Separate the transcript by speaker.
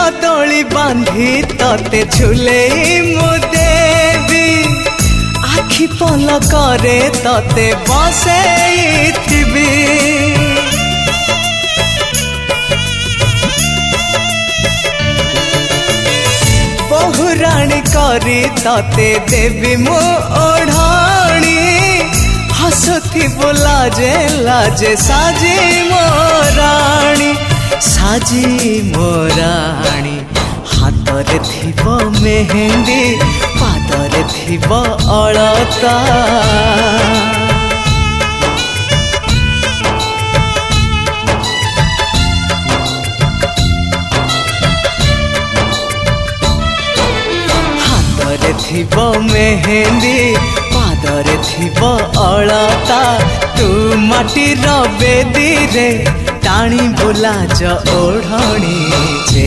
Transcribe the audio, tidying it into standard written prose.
Speaker 1: कदली बांधी तते झुले मु देवी आखि पलकरे तते बसैथिबी बहुराणी करी तते देवी मु ओढ़ाणी हसुथिबो लाजे लाजे साजी मोराणी साजी मोराणी हातरे थिबो मेहंदी पादरे थिबो अलता हातरे थिबो मेहंदी पादरे थिबो अलता तू माटीर बेदी रे टाणी बुलाज ओढ़णी।